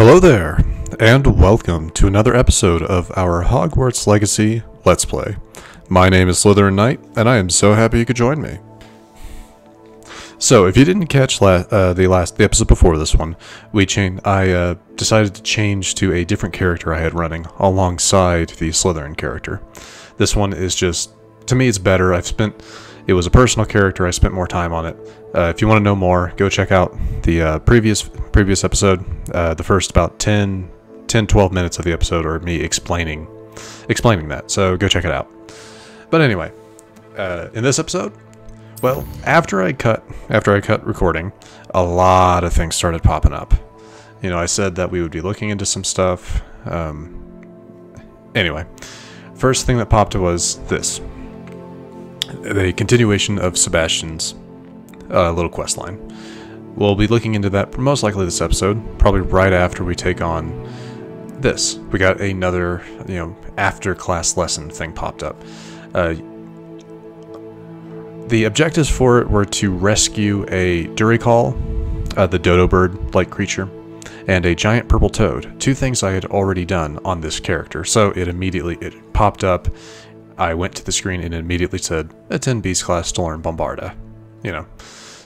Hello there, and welcome to another episode of our Hogwarts Legacy Let's Play. My name is Slytherin Knight, and I am so happy you could join me. So, if you didn't catch the episode before this one, I decided to change to a different character I had running alongside the Slytherin character. This one is just, to me, it's better. It was a personal character. I spent more time on it. If you want to know more, go check out the previous episode. The first about 10-12 minutes of the episode are me explaining that. So go check it out. But anyway, in this episode, well, after I cut recording, a lot of things started popping up. You know, I said that we would be looking into some stuff. Anyway, first thing that popped was this. The continuation of Sebastian's little quest line. We'll be looking into that most likely this episode, probably right after we take on this. We got another, after class lesson thing popped up. The objectives for it were to rescue a Duricol, the dodo bird-like creature, and a giant purple toad. Two things I had already done on this character, so it popped up. I went to the screen and it immediately said, attend Beast Class to learn Bombarda.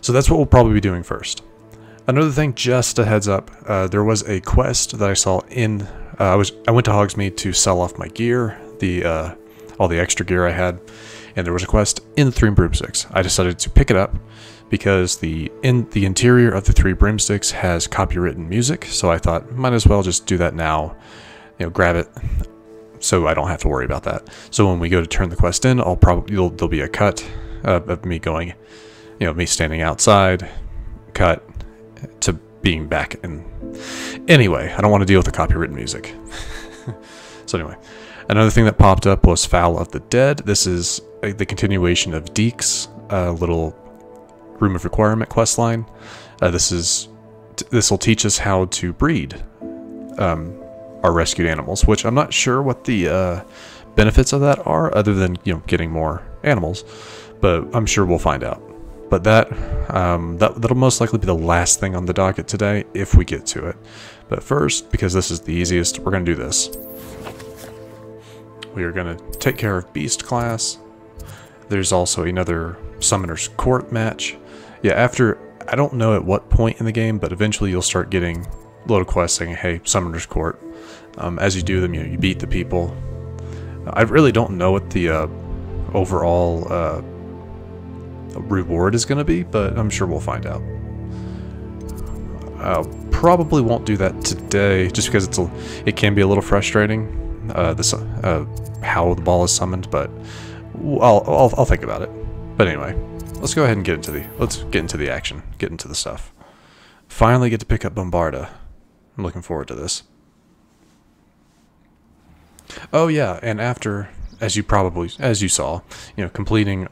So that's what we'll probably be doing first. Another thing, just a heads up, there was a quest that I saw in, I went to Hogsmeade to sell off my gear, all the extra gear I had, and there was a quest in the Three Broomsticks. I decided to pick it up because the interior of the Three Broomsticks has copywritten music, so I thought, might as well just do that now, grab it, so I don't have to worry about that. So when we go to turn the quest in, there'll be a cut of me going, me standing outside, cut to being back in. Anyway, I don't want to deal with the copywritten music. So anyway, another thing that popped up was Fowl of the Dead. This is the continuation of Deek's little Room of Requirement quest line. This will teach us how to breed our rescued animals, which I'm not sure what the benefits of that are, other than getting more animals, but I'm sure we'll find out. But that'll most likely be the last thing on the docket today if we get to it. But first, because this is the easiest, we're going to do this. We are going to take care of Beast Class. There's also another Summoner's Court match. Yeah, I don't know at what point in the game, but eventually you'll start getting little quests saying, hey, Summoner's Court. As you do them, you beat the people. I really don't know what the overall reward is going to be, but I'm sure we'll find out. Probably won't do that today, just because it can be a little frustrating. How the ball is summoned, but I'll think about it. But anyway, let's go ahead and get into the action, get into the stuff. Finally get to pick up Bombarda. I'm looking forward to this. Oh yeah, and after, as you saw, completing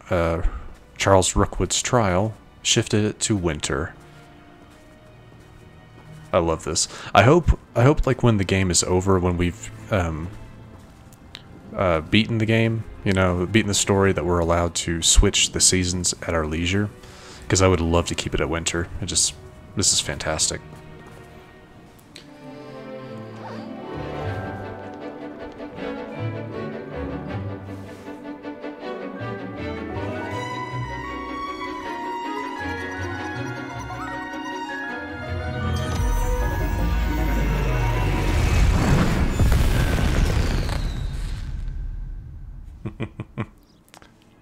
Charles Rookwood's trial shifted it to winter. I love this. I hope like when the game is over, when we've beaten the game, beaten the story, that we're allowed to switch the seasons at our leisure, because I would love to keep it at winter. This is fantastic.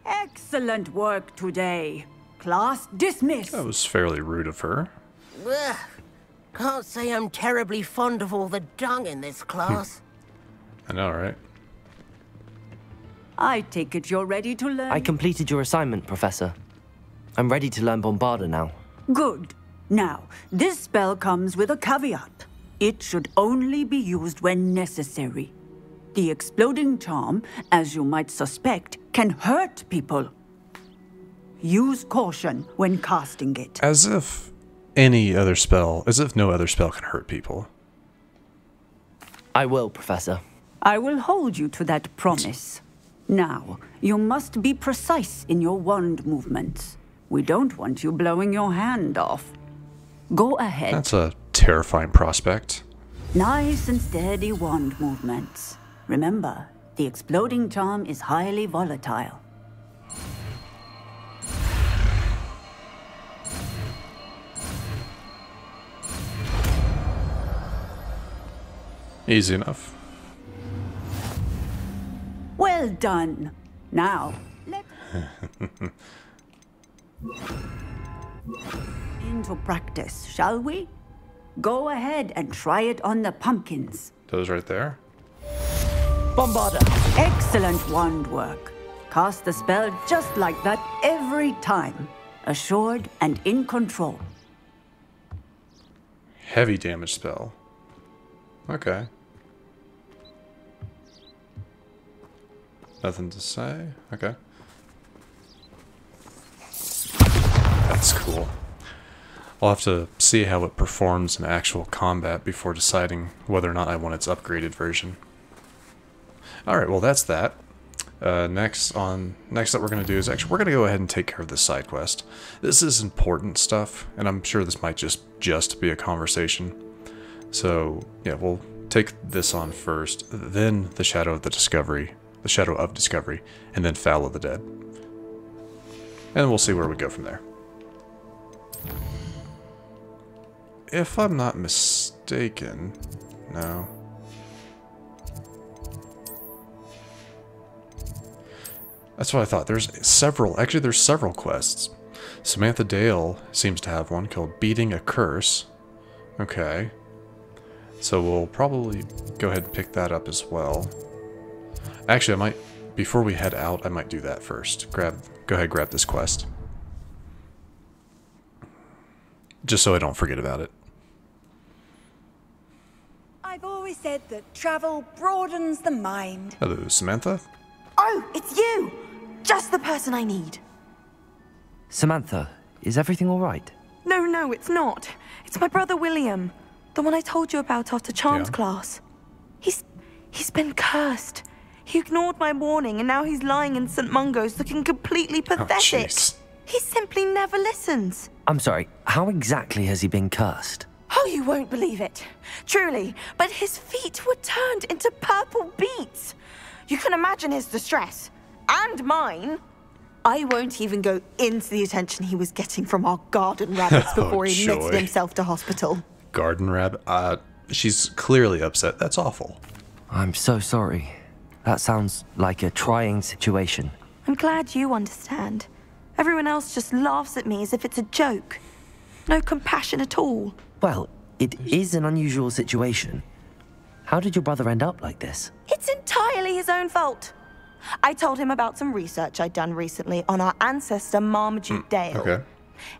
Excellent work today. Class dismissed. That was fairly rude of her. Ugh. Can't say I'm terribly fond of all the dung in this class. I know, right? I take it you're ready to learn. I completed your assignment, Professor. I'm ready to learn Bombarda now. Good. Now, this spell comes with a caveat. It should only be used when necessary. The exploding charm, as you might suspect, can hurt people. Use caution when casting it. As if no other spell can hurt people. I will, Professor. I will hold you to that promise. Now, you must be precise in your wand movements. We don't want you blowing your hand off. Go ahead. That's a terrifying prospect. Nice and steady wand movements. Remember, the exploding charm is highly volatile. Easy enough. Well done. Now, let's into practice, shall we? Go ahead and try it on the pumpkins. Those right there. Bombarda! Excellent wand work. Cast the spell just like that every time. Assured and in control. Heavy damage spell. Okay. Nothing to say. Okay. That's cool. I'll have to see how it performs in actual combat before deciding whether or not I want its upgraded version. Alright, well that's that. Next up we're going to do is actually we're going to go ahead and take care of this side quest. This is important stuff, and I'm sure this might just be a conversation. So yeah, we'll take this on first, then the Shadow of Discovery, and then Foul of the Dead. And we'll see where we go from there. If I'm not mistaken, no. That's what I thought. There's several quests. Samantha Dale seems to have one called Beating a Curse. Okay. So we'll probably go ahead and pick that up as well. Actually, I might, before we head out, I might do that first. Go ahead, grab this quest. Just so I don't forget about it. I've always said that travel broadens the mind. Hello, Samantha. Oh, it's you! Just the person I need. Samantha, is everything all right? No, it's not. It's my brother William. The one I told you about after Charms class. He's been cursed. He ignored my warning and now he's lying in St. Mungo's looking completely pathetic. Oh, he simply never listens. I'm sorry, how exactly has he been cursed? Oh, you won't believe it. Truly, but his feet were turned into purple beets. You can imagine his distress. And mine. I won't even go into the attention he was getting from our garden rabbits before he admitted himself to hospital. Garden rabbit? She's clearly upset. That's awful. I'm so sorry. That sounds like a trying situation. I'm glad you understand. Everyone else just laughs at me as if it's a joke. No compassion at all. Well, it is an unusual situation. How did your brother end up like this? It's entirely his own fault. I told him about some research I'd done recently on our ancestor Marmaduke Dale. Okay.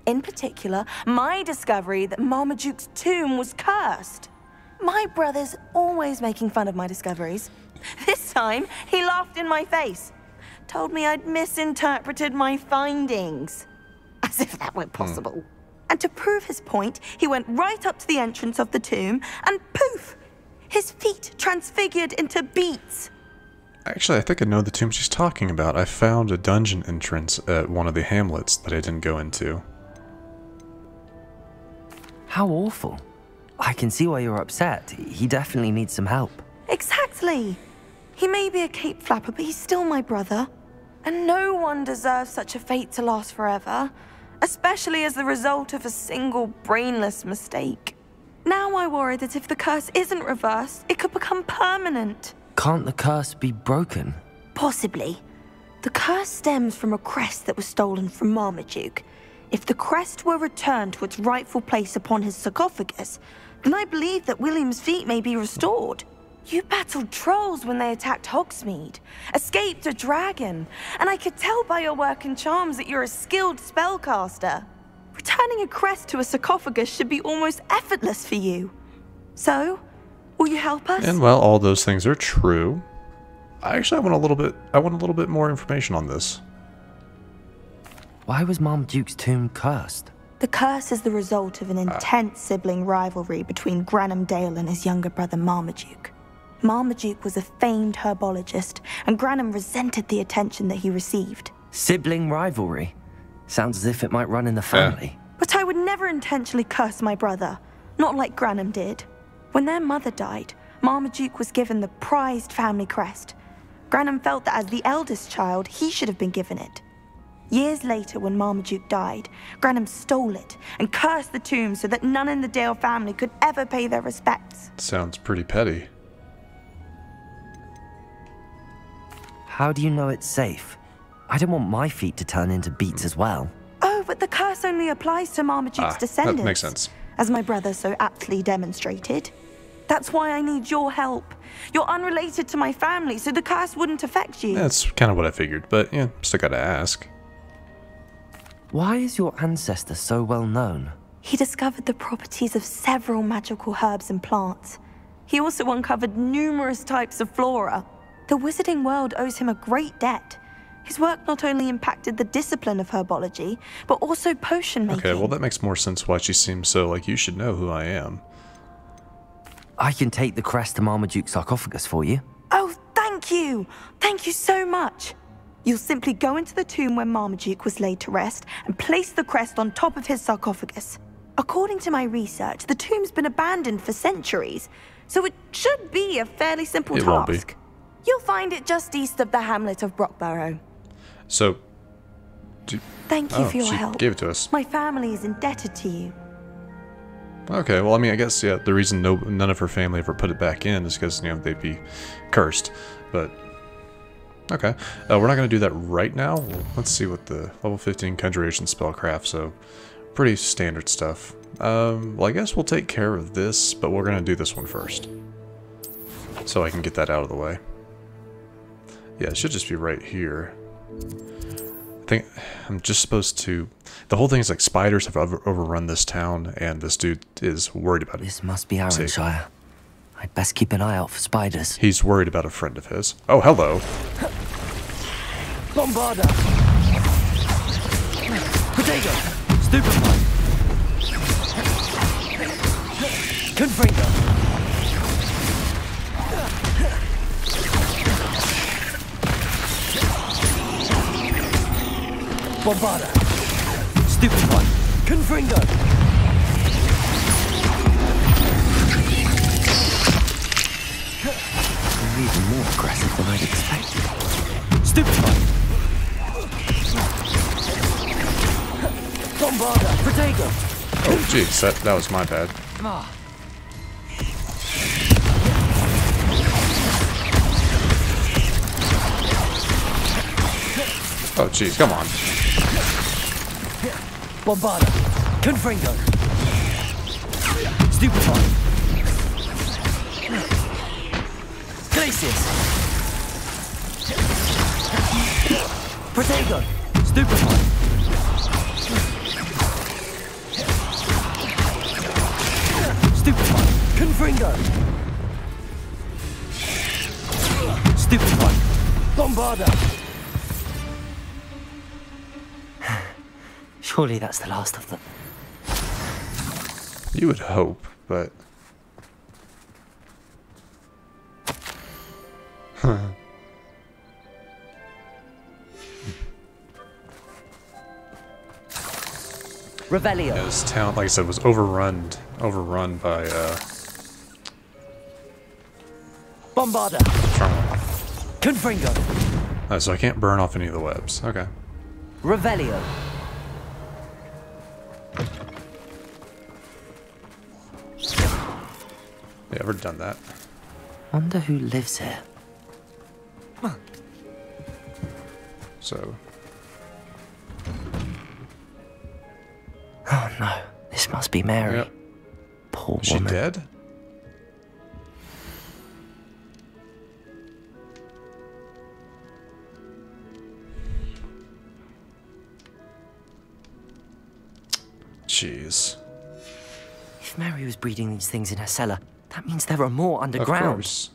In particular, my discovery that Marmaduke's tomb was cursed. My brother's always making fun of my discoveries. This time, he laughed in my face. Told me I'd misinterpreted my findings. As if that were possible. And to prove his point, he went right up to the entrance of the tomb and poof! His feet transfigured into beets. Actually, I think I know the tomb she's talking about. I found a dungeon entrance at one of the hamlets that I didn't go into. How awful. I can see why you're upset. He definitely needs some help. Exactly. He may be a cape flapper, but he's still my brother. And no one deserves such a fate to last forever, especially as the result of a single brainless mistake. Now I worry that if the curse isn't reversed, it could become permanent. Can't the curse be broken? Possibly. The curse stems from a crest that was stolen from Marmaduke. If the crest were returned to its rightful place upon his sarcophagus, then I believe that William's feet may be restored. You battled trolls when they attacked Hogsmeade, escaped a dragon, and I could tell by your work and charms that you're a skilled spellcaster. Returning a crest to a sarcophagus should be almost effortless for you. So, will you help us? And while all those things are true, I want a little bit more information on this. Why was Marmaduke's tomb cursed? The curse is the result of an intense sibling rivalry between Granham Dale and his younger brother Marmaduke. Marmaduke was a famed herbologist, and Granham resented the attention that he received. Sibling rivalry? Sounds as if it might run in the family. But I would never intentionally curse my brother, not like Granham did. When their mother died, Marmaduke was given the prized family crest. Granum felt that as the eldest child, he should have been given it. Years later, when Marmaduke died, Granum stole it and cursed the tomb so that none in the Dale family could ever pay their respects. Sounds pretty petty. How do you know it's safe? I don't want my feet to turn into beets as well. Oh, but the curse only applies to Marmaduke's descendants. That makes sense. As my brother so aptly demonstrated. That's why I need your help. You're unrelated to my family, so the curse wouldn't affect you. That's kind of what I figured, but yeah, still gotta ask. Why is your ancestor so well known? He discovered the properties of several magical herbs and plants. He also uncovered numerous types of flora. The wizarding world owes him a great debt. His work not only impacted the discipline of herbology, but also potion making. Okay, well that makes more sense why she seems so like you should know who I am. I can take the crest to Marmaduke's sarcophagus for you. Oh, thank you! Thank you so much! You'll simply go into the tomb where Marmaduke was laid to rest and place the crest on top of his sarcophagus. According to my research, the tomb's been abandoned for centuries, so it should be a fairly simple task. It won't be. You'll find it just east of the hamlet of Brockborough. So, Thank you for your she help. gave it to us. My family is indebted to you. Okay, well, I mean, I guess, yeah, the reason none of her family ever put it back in is because, you know, they'd be cursed. But, okay. We're not going to do that right now. Let's see what the level 15 Conjuration Spellcraft, so pretty standard stuff. Well, I guess we'll take care of this, but we're going to do this one first. So I can get that out of the way. Yeah, it should just be right here. I think I'm just supposed to... The whole thing is like spiders have overrun this town, and this dude is worried about it. This must be Arranshire. I'd best keep an eye out for spiders. He's worried about a friend of his. Oh, hello. Bombarda! Potato! Stupefy! Confringo! Bombarda! Stupefy! Confringo! You're even more aggressive than I'd expected. Stupefy! Bombarda! Protego! Oh, jeez, that was my bad. Oh, jeez, come on. Bombarda! Confringo! Stupefy! Glacius! Protego! Stupefy! Stupefy! Confringo! Stupefy! Bombarda! Surely that's the last of them. You would hope, but... Revelio. Yeah, this town, like I said, was overrun by, Bombarda. Confringo. so I can't burn off any of the webs. Okay. Revelio. Yeah, I've already done that. Wonder who lives here. So... Oh no, this must be Mary. Yep. Poor Is she woman. dead? Jeez. If Mary was breeding these things in her cellar, that means there are more Of underground. course.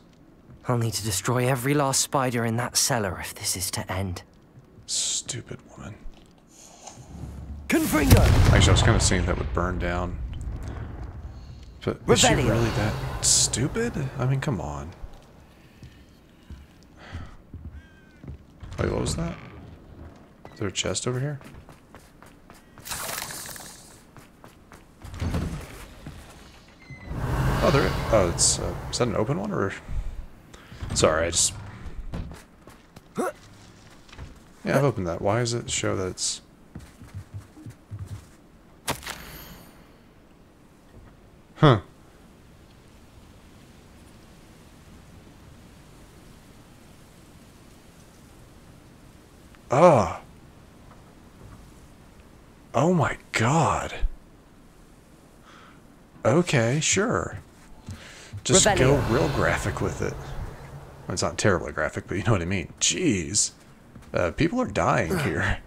I'll need to destroy every last spider in that cellar if this is to end. Stupid woman. Confringo! Actually, I was kind of seeing that would burn down. But is she Revelio. really that stupid? I mean, come on. Wait, what was that? Is there a chest over here? Oh, there. Oh, it's. Is that an open one or? Sorry, I just. Yeah, I've opened that. Why does it show that it's? Huh. Ah. Oh my god. Okay, sure. Just go real graphic with it. Well, it's not terribly graphic, but you know what I mean. Jeez. People are dying here.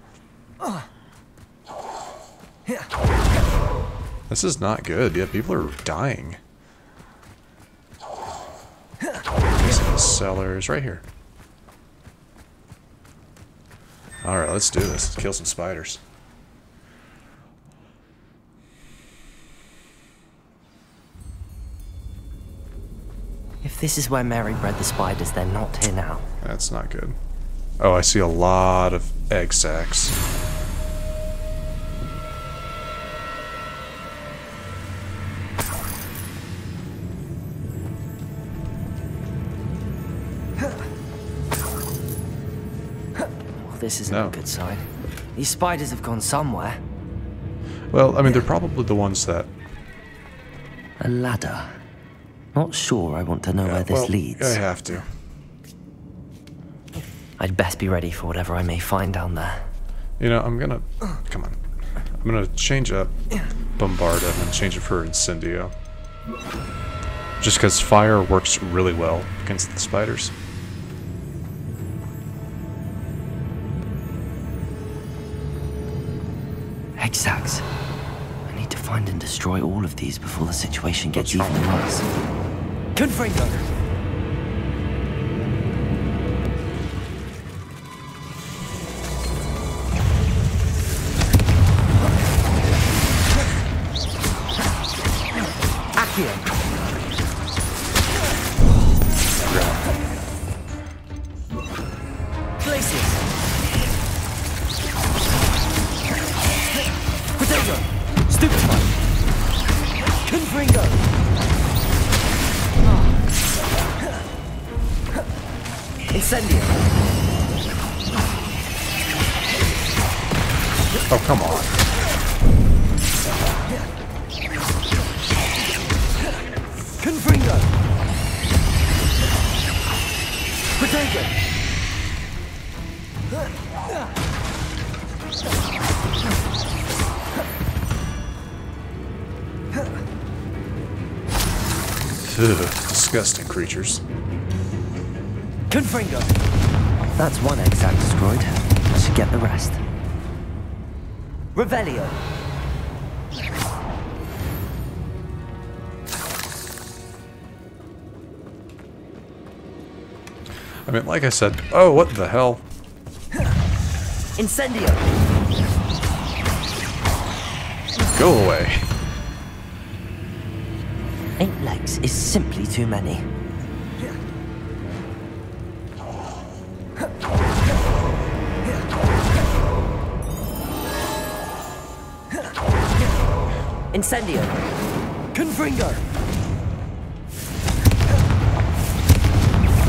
This is not good. Yeah, people are dying. Cellars right here. Alright, let's do this. Let's kill some spiders. If this is where Mary bred the spiders, they're not here now. That's not good. Oh, I see a lot of egg sacs. This isn't a good sign. These spiders have gone somewhere. Well, I mean, they're probably the ones that... A ladder. Not sure I want to know where this leads. I have to. I'd best be ready for whatever I may find down there. You know, I'm gonna... Come on. I'm gonna change up Bombarda and change it for Incendio. Just because fire works really well against the spiders. Egg sacs. I need to find and destroy all of these before the situation gets even worse. Confringo! Accio! Incendio. Oh, come on. Confringo. Potato. Ugh, disgusting creatures. Confringo. That's one egg sac destroyed. I should get the rest. Revelio. I mean, like I said, oh, what the hell? Incendio. Go away. 8 legs is simply too many. Incendio. Confringo.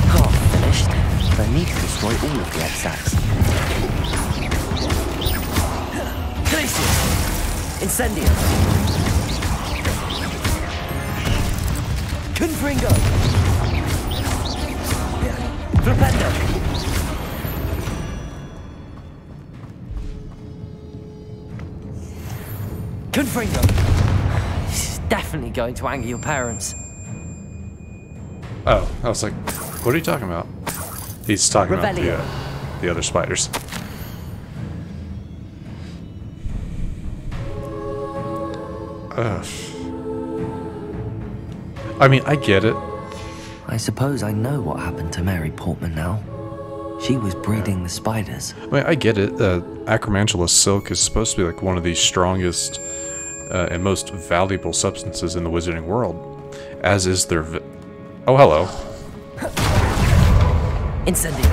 Half finished, but I need to destroy all of the egg sacs. Glacius. Incendio. Confringo. Flipendo. Confringo. This is definitely going to anger your parents. Oh, I was like, what are you talking about? He's talking Revelio. about the other spiders. Ugh. I mean, I get it. I suppose I know what happened to Mary Portman now. She was breeding the spiders. I mean, I get it. Acromantula silk is supposed to be like one of the strongest and most valuable substances in the wizarding world, as is their oh, hello. Incendio.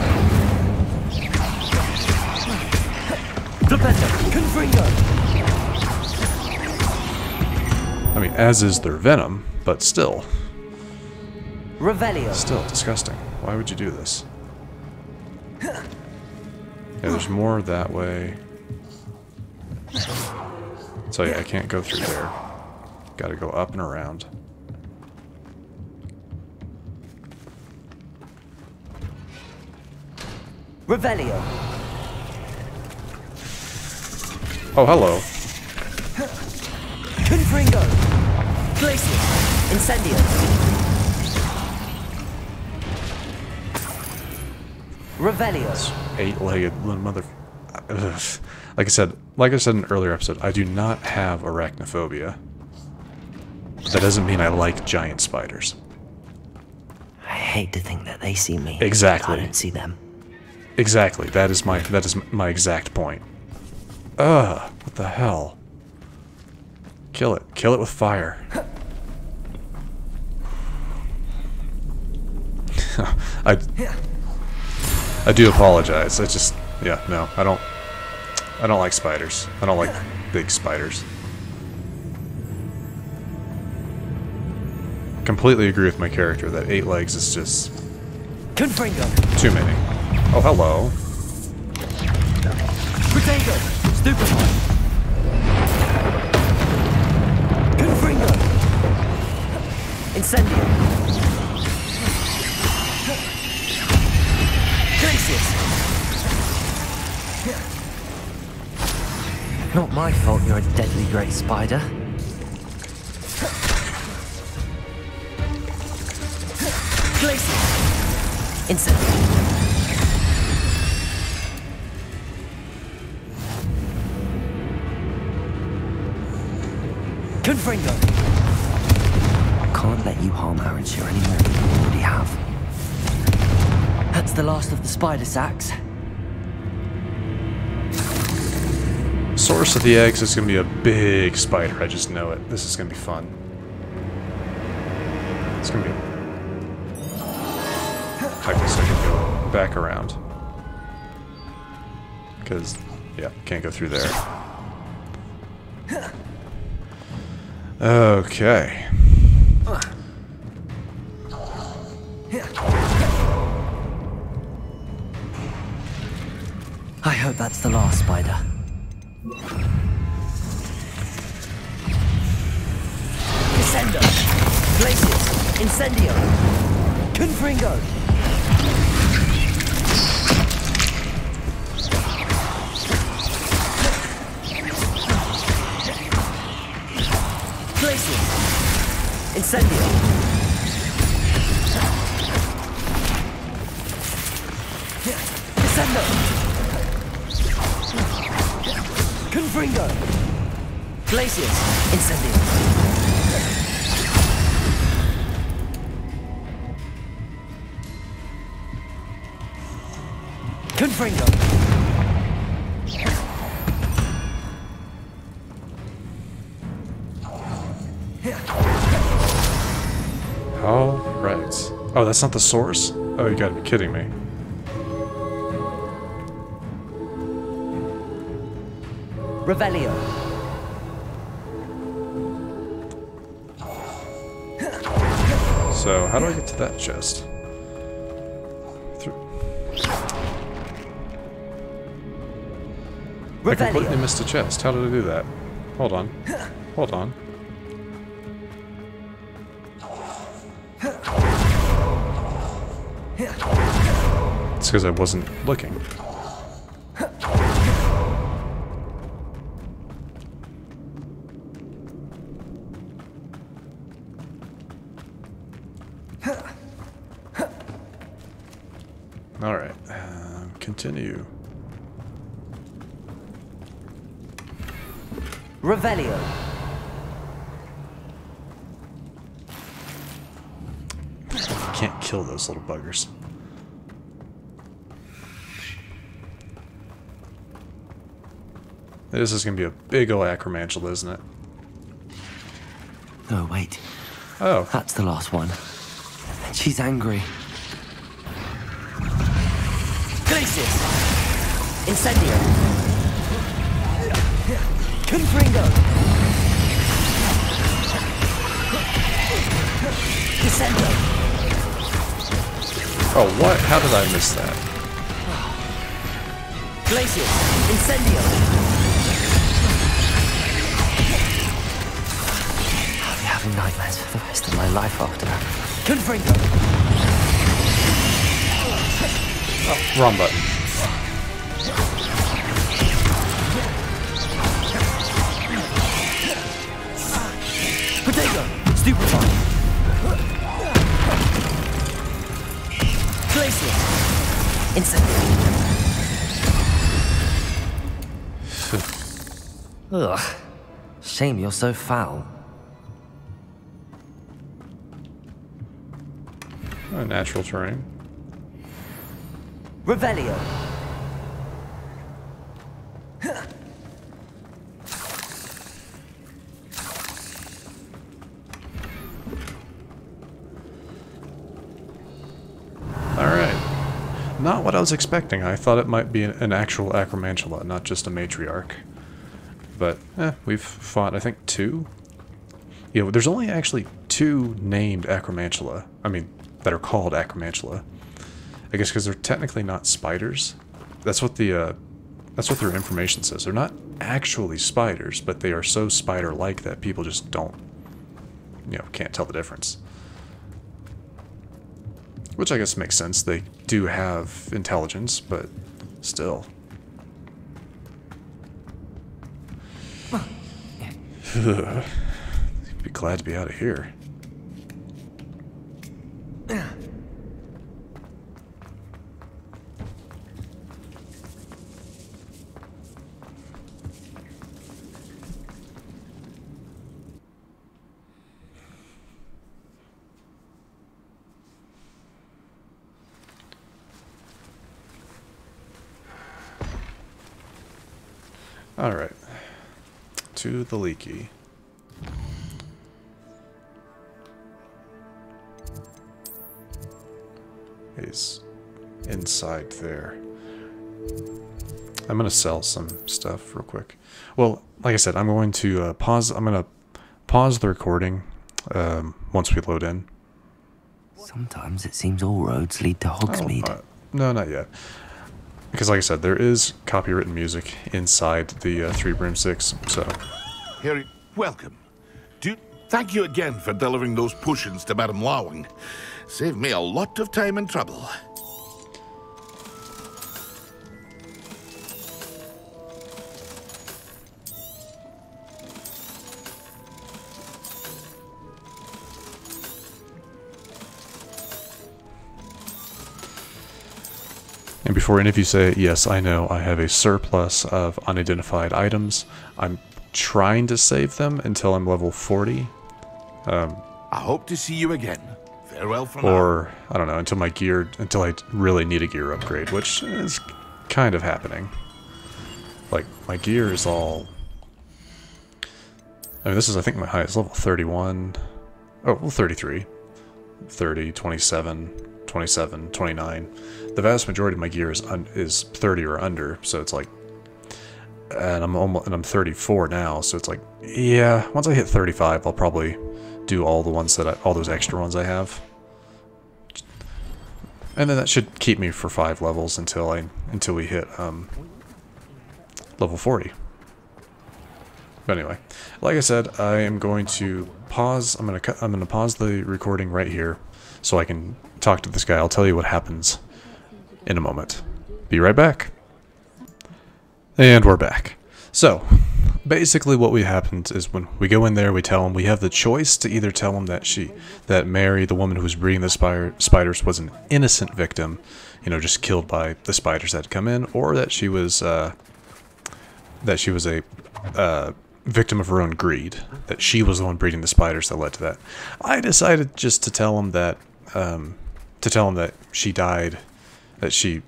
Flipendo. Confringo. I mean, as is their venom, but still. Revelio. Still disgusting. Why would you do this? Yeah, there's more that way. So yeah, I can't go through there. Gotta go up and around. Revelio. Oh, hello. Confringo. Glacius. Incendio. Revelio. 8-legged little mother. Ugh. Like I said in an earlier episode, I do not have arachnophobia. But that doesn't mean I like giant spiders. I hate to think that they see me. Exactly. I don't see them. Exactly. That is my exact point. Ugh. What the hell? Kill it. Kill it with fire. I do apologize. I just, yeah, no, I don't like spiders. I don't like big spiders. Completely agree with my character that 8 legs is just Confringo. too many. Oh, hello. Protego. Stupefy. Confringo. Incendio. Glacius. Not my fault you're a deadly great spider. Glacius. Incendio. Confringo. Can't let you harm Aranshire any more than you already have. That's the last of the spider sacks. Source of the eggs is going to be a big spider. I just know it. This is going to be fun. It's going to be... I guess I could go back around. Because, yeah, can't go through there. Okay. I hope that's the last spider. Descendo. Glacius. Incendio. Confringo. Glacius. Incendio. Descendo. Confringo. Glacius. Incendio. Confringo. All right. Oh, that's not the source? Oh, you gotta be kidding me. Revelio. So, how do I get to that chest? I completely missed a chest. How did I do that? Hold on. Hold on. It's because I wasn't looking. Alright. Continue. Revelio. Can't kill those little buggers. This is gonna be a big ol' acromantula, isn't it? Oh, wait. Oh. That's the last one. And she's angry. Glacius. Incendio. Confringo. Descendo. Oh, what? How did I miss that? Glacius! Incendio! I'll be having nightmares for the rest of my life after that. Confringo! Oh, wrong button. Potato! Stupefy! Glacius! Incendio! Ugh. Shame you're so foul. Natural terrain. Revelio. Alright. Not what I was expecting. I thought it might be an actual Acromantula, not just a matriarch. But, we've fought, I think, 2? Yeah, there's only actually 2 named Acromantula. I mean, that are called Acromantula. I guess because they're technically not spiders. That's what their information says. They're not actually spiders, but they are so spider-like that people just don't, can't tell the difference. Which I guess makes sense. They do have intelligence, but still. Be glad to be out of here. Alright. To the leaky. He's inside there. I'm gonna sell some stuff real quick. Well, like I said, I'm going to pause. I'm gonna pause the recording once we load in. Sometimes it seems all roads lead to Hogsmeade. No, not yet. Because, like I said, there is copywritten music inside the 3 broomsticks. So, Harry, welcome. Thank you again for delivering those potions to Madame Lawing. Saved me a lot of time and trouble. and before any of you say, yes, I know, I have a surplus of unidentified items. I'm trying to save them until I'm level 40. I hope to see you again. Farewell for now. Or, I don't know, until I really need a gear upgrade, which is kind of happening. Like, my gear is all... I mean, this is, I think, my highest level, 31. Oh, well, 33. 30, 27, 27, 29. The vast majority of my gear is 30 or under, so it's like... And I'm 34 now, so it's like, yeah, once I hit 35, I'll probably do all the ones all those extra ones I have. And then that should keep me for 5 levels until we hit level 40. But anyway, like I said, I am going to pause. I'm gonna pause the recording right here so I can talk to this guy. I'll tell you what happens in a moment. Be right back. And we're back. So, basically what happened is when we go in there, we tell him we have the choice to either tell him that Mary, the woman who was breeding the spiders, was an innocent victim, just killed by the spiders that had come in, or that she was a victim of her own greed, that she was the one breeding the spiders that led to that. I decided just to tell him that she died, that she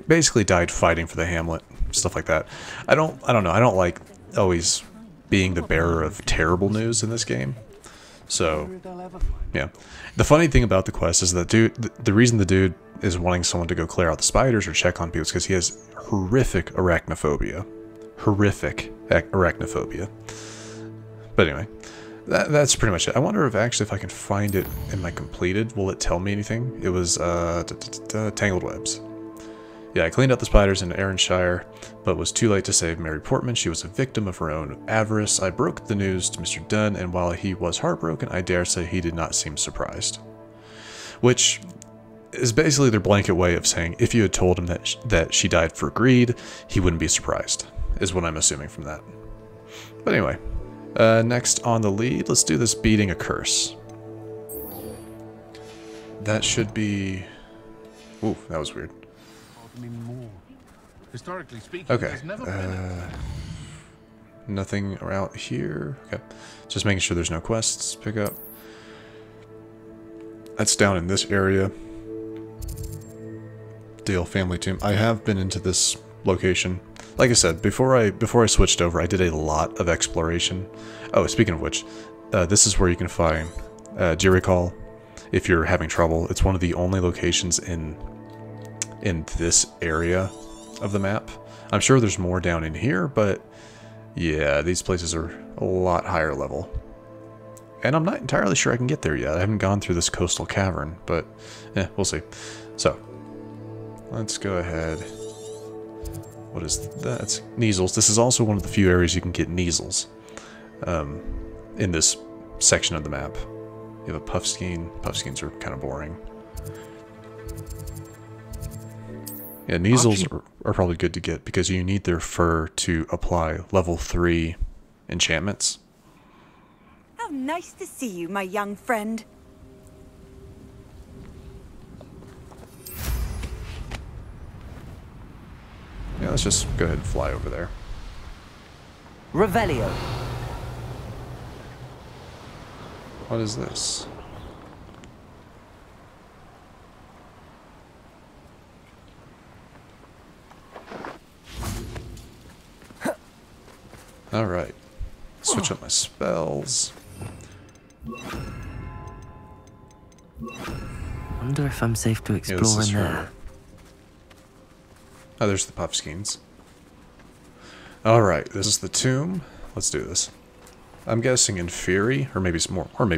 basically died fighting for the hamlet, stuff like that. I don't know. I don't like always being the bearer of terrible news in this game. So, yeah. The funny thing about the quest is that the reason the dude is wanting someone to go clear out the spiders or check on people is because he has horrific arachnophobia. Horrific arachnophobia. But anyway, That's pretty much it. I wonder if actually if I can find it in my completed, will it tell me anything? It was Tangled Webs. Yeah, I cleaned out the spiders in Aaronshire, but was too late to save Mary Portman. She was a victim of her own avarice. I broke the news to Mr. Dunn, and while he was heartbroken, I dare say he did not seem surprised. Which is basically their blanket way of saying if you had told him that she died for greed, he wouldn't be surprised, is what I'm assuming from that. But anyway, next on the lead, let's do this beating a curse. That should be... Ooh, that was weird. Historically speaking, Okay, there's never been nothing around here. Okay, just making sure there's no quests to pick up. That's down in this area. Dale family tomb. I have been into this location. Like I said, before I switched over, I did a lot of exploration. Oh, speaking of which, this is where you can find Jerry Call if you're having trouble. It's one of the only locations in this area of the map. I'm sure there's more down in here, but yeah, these places are a lot higher level. And I'm not entirely sure I can get there yet. I haven't gone through this coastal cavern, but we'll see. So, let's go ahead. What is that? It's Neasels. This is also one of the few areas you can get Neasels in this section of the map. You have a Puffskein. Puffskeins are kind of boring. Yeah, Neasels are probably good to get because you need their fur to apply level 3 enchantments. How nice to see you, my young friend. Yeah, let's just go ahead and fly over there. Revelio. What is this? Alright. Switch up my spells. Wonder if I'm safe to explore this is in there. for... Oh, there's the Puffskeins. Alright, this is the tomb. Let's do this. I'm guessing in Fury, or maybe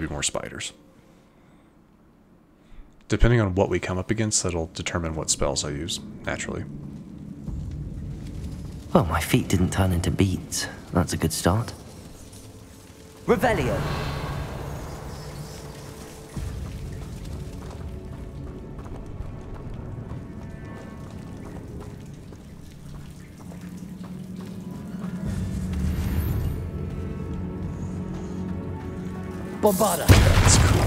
more spiders. Depending on what we come up against, that'll determine what spells I use, naturally. Well, my feet didn't turn into beads. That's a good start. Revelio. Bombarda. That's cool.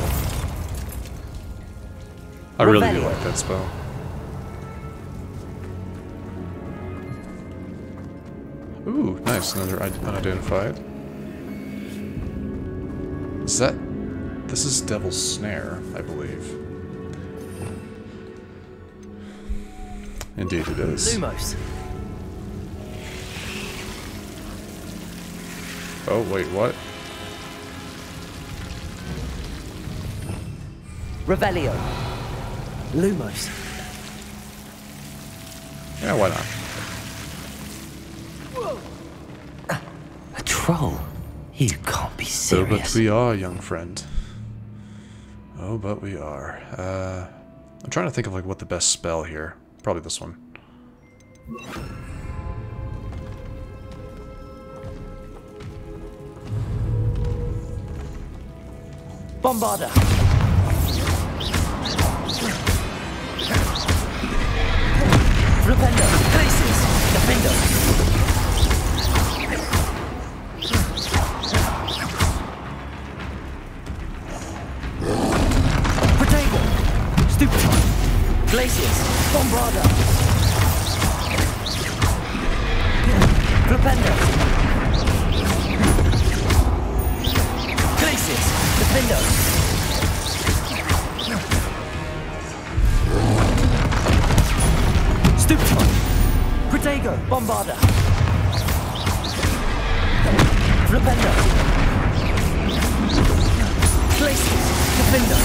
I really do Revelio. like that spell. Ooh, nice. Another unidentified. Is that... This is Devil's Snare, I believe. Indeed it is. Lumos. Oh, wait, what? Revelio. Lumos. Yeah, why not? A troll? You can't be So, serious. but we are, young friend. Oh, but we are. I'm trying to think of like what the best spell here. Probably this one. Bombarda. Flipendo. Places. Defendo. Potato. Stupefy. Glaciers. Bombarda. Flipendo. Glaciers. Defendo. Stupefy. Protego. Bombarda. Flipendo. Glaciers. Defendo.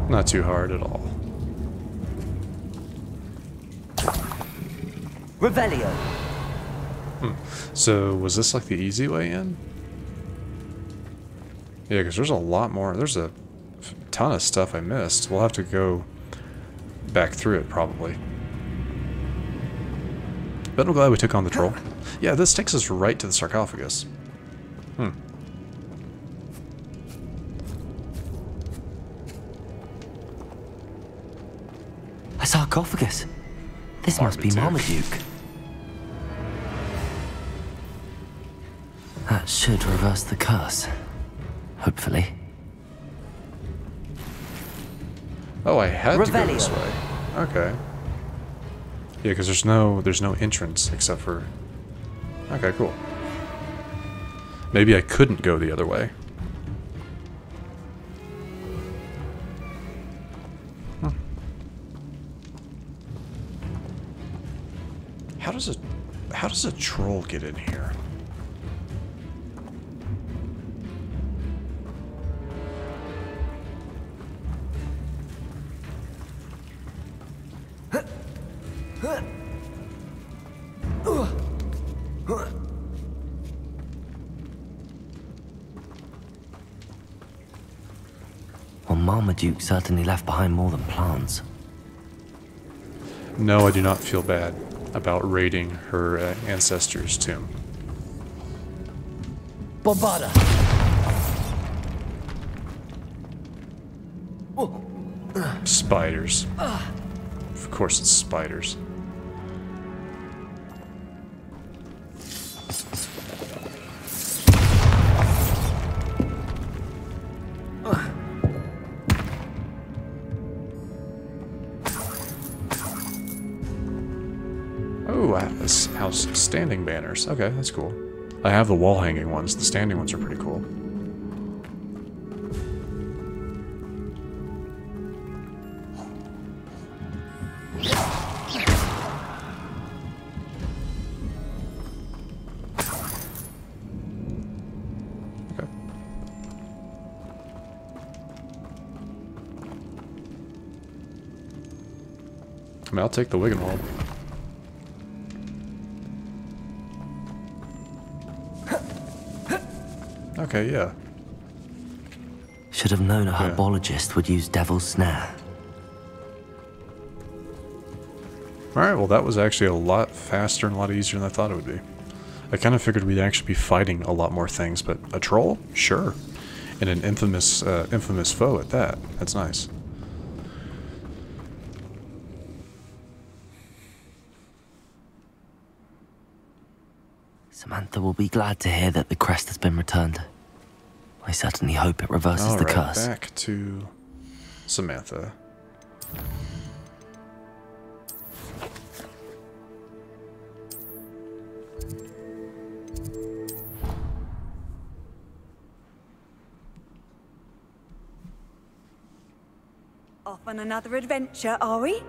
Not too hard at all. Revelio. So, was this like the easy way in? Yeah, because there's a lot more. There's a ton of stuff I missed. We'll have to go back through it, probably. But I'm glad we took on the troll. Yeah, this takes us right to the sarcophagus. A sarcophagus. This must be Marmaduke. That should reverse the curse. Hopefully. Oh, I had to go this way. Okay. Yeah, because there's no entrance except for... Okay, cool. Maybe I couldn't go the other way. How does a troll get in here? Well, Marmaduke certainly left behind more than plants. No, I do not feel bad about raiding her ancestors' tomb. Bombarda! Spiders. Of course it's spiders. Oh, this house standing banners. Okay, that's cool. I have the wall hanging ones. The standing ones are pretty cool. Okay. I mean, I'll take the Wiggenwald. Okay, yeah. Should have known a herbologist would use Devil's Snare. Alright, well that was actually a lot faster and a lot easier than I thought it would be. I kind of figured we'd actually be fighting a lot more things, but a troll? Sure. And an infamous foe at that. That's nice. Samantha will be glad to hear that the crest has been returned. I certainly hope it reverses the curse. Back to Samantha. Off on another adventure, are we?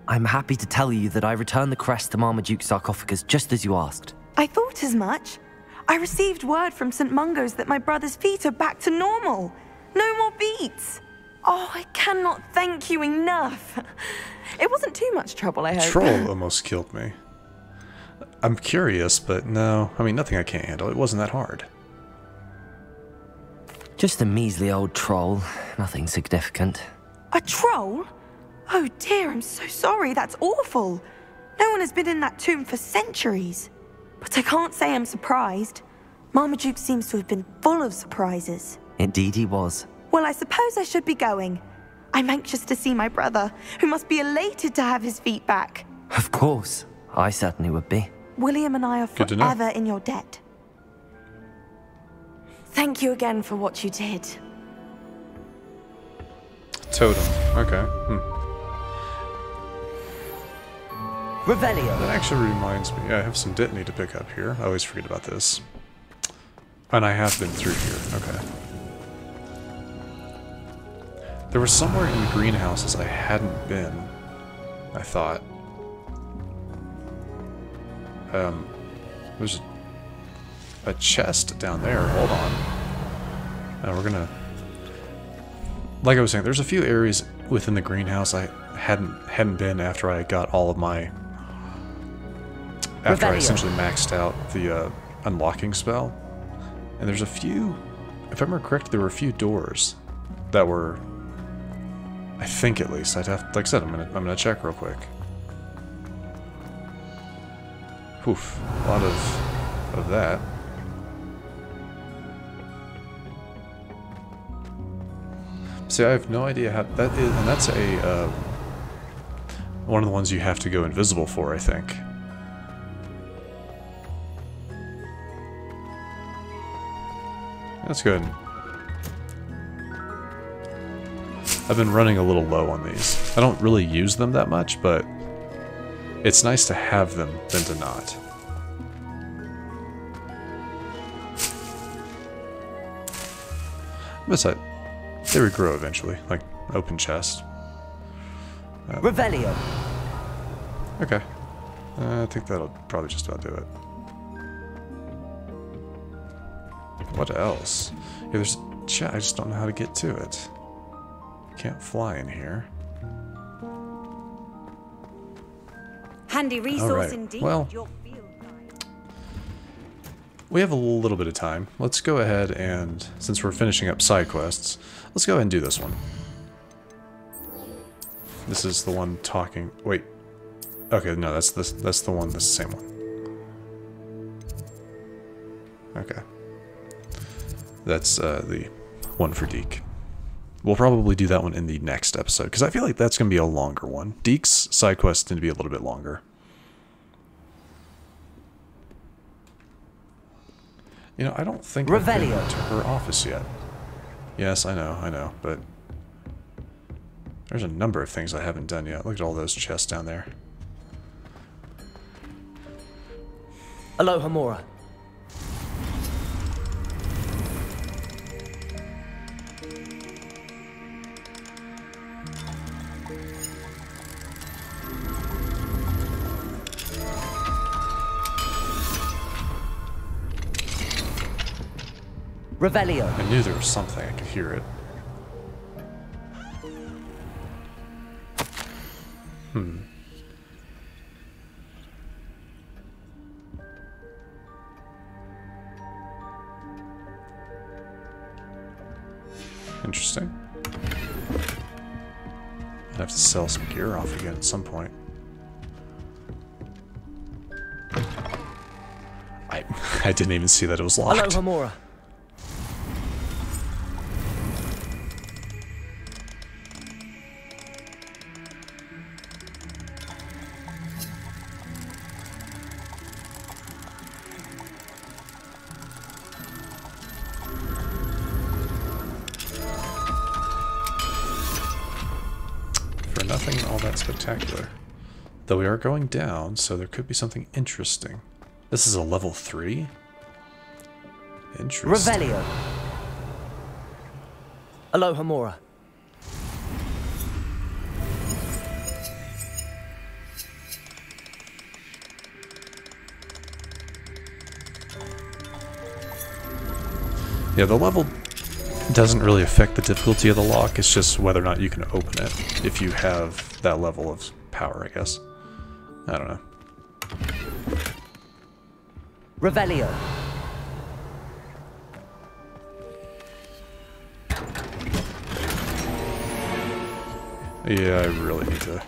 I'm happy to tell you that I returned the crest to Marmaduke's sarcophagus just as you asked. I thought as much. I received word from St. Mungo's that my brother's feet are back to normal. No more beats. Oh, I cannot thank you enough. It wasn't too much trouble, I hope. Troll almost killed me. I'm curious, but no. I mean, nothing I can't handle. It wasn't that hard. Just a measly old troll. Nothing significant. A troll? Oh dear, I'm so sorry. That's awful. No one has been in that tomb for centuries. But I can't say I'm surprised. Marmaduke seems to have been full of surprises. Indeed he was. Well, I suppose I should be going. I'm anxious to see my brother, who must be elated to have his feet back. Of course. I certainly would be. William and I are forever in your debt. Thank you again for what you did. Totem. Okay. Revelio. That actually reminds me. I have some Dittany to pick up here. I always forget about this. And I have been through here. Okay. There was somewhere in the greenhouses I hadn't been, I thought. There's a chest down there. Hold on. We're gonna, like I was saying, there's a few areas within the greenhouse I hadn't been after I got all of my, after I essentially maxed out the unlocking spell. And there's a few, if I remember correctly, there were a few doors that were, I think at least, I'd have, like I said, I'm gonna check real quick. Oof, a lot of that. See, I have no idea how that is, and that's a one of the ones you have to go invisible for, I think. That's good. I've been running a little low on these. I don't really use them that much, but it's nice to have them than to not. Besides, they regrow eventually, like open chest. Revelio. Okay. I think that'll probably just about do it. What else? Yeah, there's a chat. I just don't know how to get to it. Can't fly in here. Handy resource indeed. Well, we have a little bit of time. Let's go ahead and, since we're finishing up side quests, let's go ahead and do this one. This is the one talking. Wait. Okay, no, that's the one. That's the same one. Okay. That's the one for Deke. We'll probably do that one in the next episode, because I feel like that's going to be a longer one. Deke's side quests tend to be a little bit longer. You know, I don't think I've been to her office yet. Yes, I know, but there's a number of things I haven't done yet. Look at all those chests down there. Aloha Mora. Revelio. I knew there was something. I could hear it. Interesting. I'd have to sell some gear off again at some point. I didn't even see that it was locked. Aloha Mora. Nothing all that spectacular. Though we are going down, so there could be something interesting. This is a level 3? Interesting. Revelio. Aloha Mora. Yeah, the level doesn't really affect the difficulty of the lock. It's just whether or not you can open it if you have that level of power, I guess. I don't know. Revelio. Yeah, I really need to...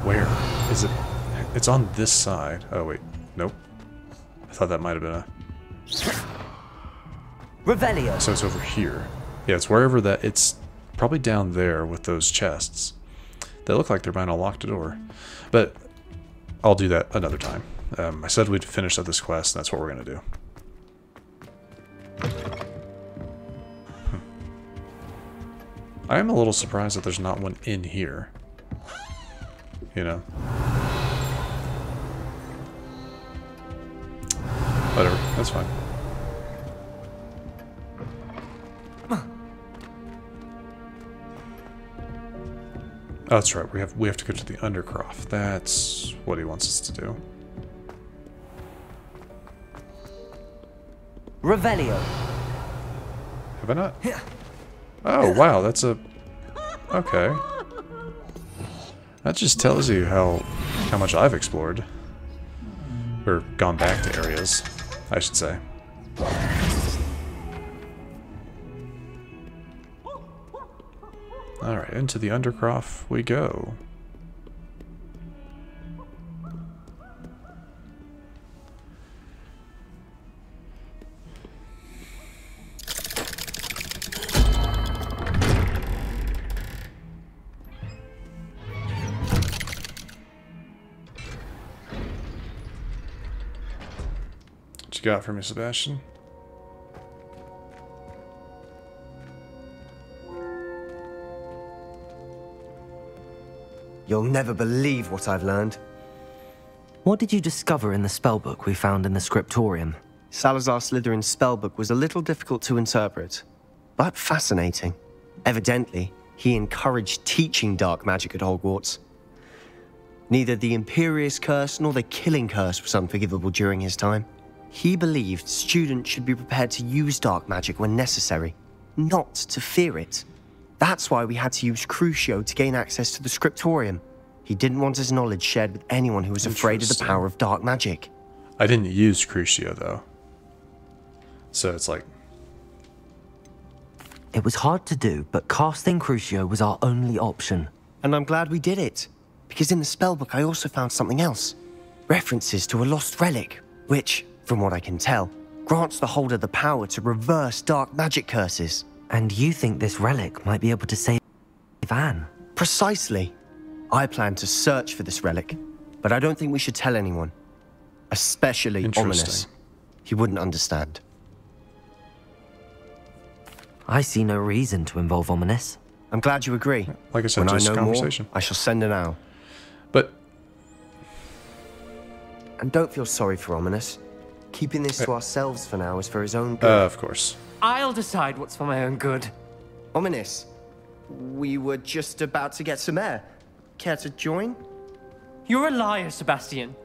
Where is it? It's on this side. Oh, wait. Nope. I thought that might have been a... Revelio. So it's over here. Yeah, it's wherever that... It's probably down there with those chests. They look like they're behind a locked door. But I'll do that another time. I said we'd finish up this quest, and that's what we're going to do. I am a little surprised that there's not one in here. You know? Whatever, that's fine. Oh, that's right. We have to go to the Undercroft. That's what he wants us to do. Revelio. Have I not? Oh, wow, that's a... Okay. That just tells you how much I've explored. Or gone back to areas, I should say. Alright, into the Undercroft we go. What you got for me, Sebastian? You'll never believe what I've learned. What did you discover in the spellbook we found in the scriptorium? Salazar Slytherin's spellbook was a little difficult to interpret, but fascinating. Evidently, he encouraged teaching dark magic at Hogwarts. Neither the Imperious Curse nor the Killing Curse was unforgivable during his time. He believed students should be prepared to use dark magic when necessary, not to fear it. That's why we had to use Crucio to gain access to the scriptorium. He didn't want his knowledge shared with anyone who was afraid of the power of dark magic. I didn't use Crucio, though. So it's like... It was hard to do, but casting Crucio was our only option. And I'm glad we did it, because in the spellbook I also found something else. References to a lost relic, which, from what I can tell, grants the holder the power to reverse dark magic curses. And you think this relic might be able to save Anne? Precisely. I plan to search for this relic, but I don't think we should tell anyone. Especially Ominous. He wouldn't understand. I see no reason to involve Ominous. I'm glad you agree. Like I said, when just I know conversation. More, I shall send an owl. But... And don't feel sorry for Ominous. Keeping this to ourselves for now is for his own good. Of course. I'll decide what's for my own good. Ominous, we were just about to get some air. Care to join? You're a liar, Sebastian.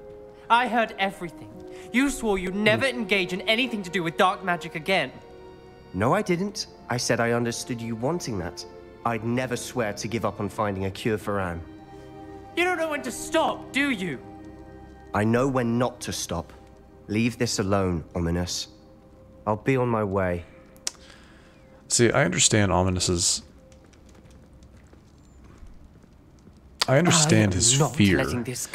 I heard everything. You swore you'd never engage in anything to do with dark magic again. No, I didn't. I said I understood you wanting that. I'd never swear to give up on finding a cure for Anne. You don't know when to stop, do you? I know when not to stop. Leave this alone, Ominous. I'll be on my way. See, I understand Ominous's... I understand his fear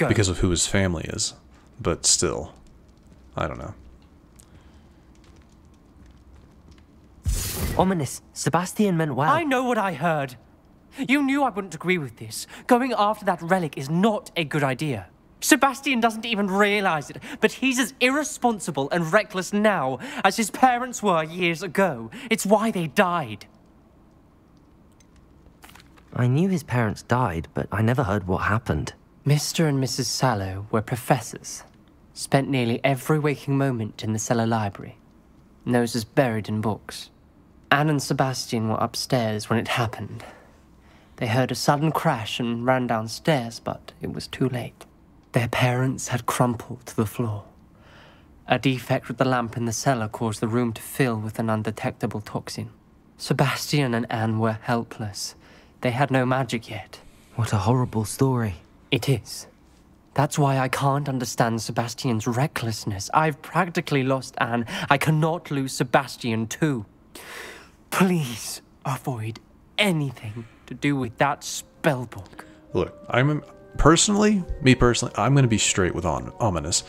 because of who his family is, but still, I don't know. Ominous, Sebastian meant well. I know what I heard. You knew I wouldn't agree with this. Going after that relic is not a good idea. Sebastian doesn't even realize it, but he's as irresponsible and reckless now as his parents were years ago. It's why they died. I knew his parents died, but I never heard what happened. Mr. and Mrs. Sallow were professors. Spent nearly every waking moment in the cellar library. Noses buried in books. Anne and Sebastian were upstairs when it happened. They heard a sudden crash and ran downstairs, but it was too late. Their parents had crumpled to the floor. A defect with the lamp in the cellar caused the room to fill with an undetectable toxin. Sebastian and Anne were helpless. They had no magic yet. What a horrible story. It is. That's why I can't understand Sebastian's recklessness. I've practically lost Anne. I cannot lose Sebastian too. Please avoid anything to do with that spellbook. Look, I'm personally, I'm going to be straight with Ominous.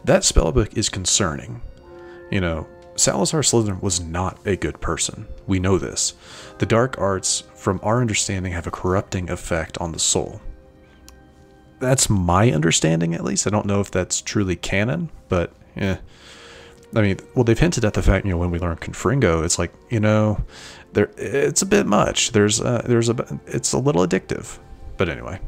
That spellbook is concerning. You know, Salazar Slytherin was not a good person. We know this. The dark arts, from our understanding, have a corrupting effect on the soul. That's my understanding, at least. I don't know if that's truly canon, but yeah. I mean, well, they've hinted at the fact, you know, when we learn Confringo, it's like, you know, it's a bit much. It's a little addictive. But anyway.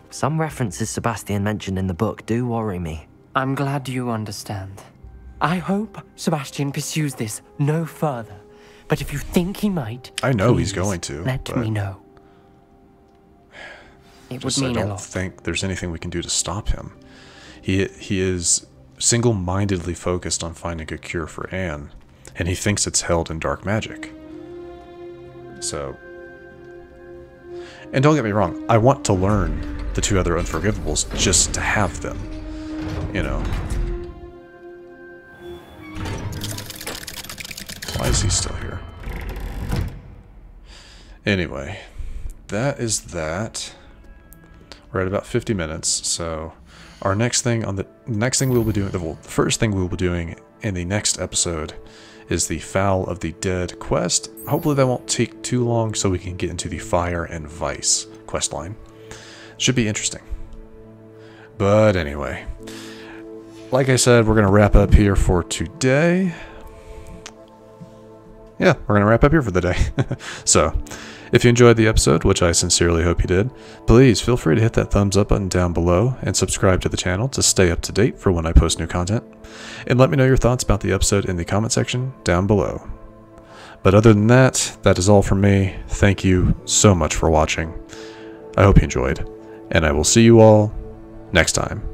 Some references Sebastian mentioned in the book do worry me. I'm glad you understand. I hope Sebastian pursues this no further. But if you think he might, I know he's going to. Let me know. It would mean a lot. I don't think there's anything we can do to stop him. He is single-mindedly focused on finding a cure for Anne. and he thinks it's held in dark magic. So, and don't get me wrong, I want to learn the 2 other Unforgivables just to have them, you know. Why is he still here? Anyway, that is that. We're at about 50 minutes, so our next thing on the we'll be doing, the first thing we'll be doing in the next episode is the Foul of the Dead quest. Hopefully that won't take too long so we can get into the Fire and Vice quest line. Should be interesting. But anyway, like I said, we're going to wrap up here for today. Yeah, we're going to wrap up here for the day. So, if you enjoyed the episode, which I sincerely hope you did, please feel free to hit that thumbs up button down below and subscribe to the channel to stay up to date for when I post new content. And let me know your thoughts about the episode in the comment section down below. But other than that, that is all from me. Thank you so much for watching. I hope you enjoyed, and I will see you all next time.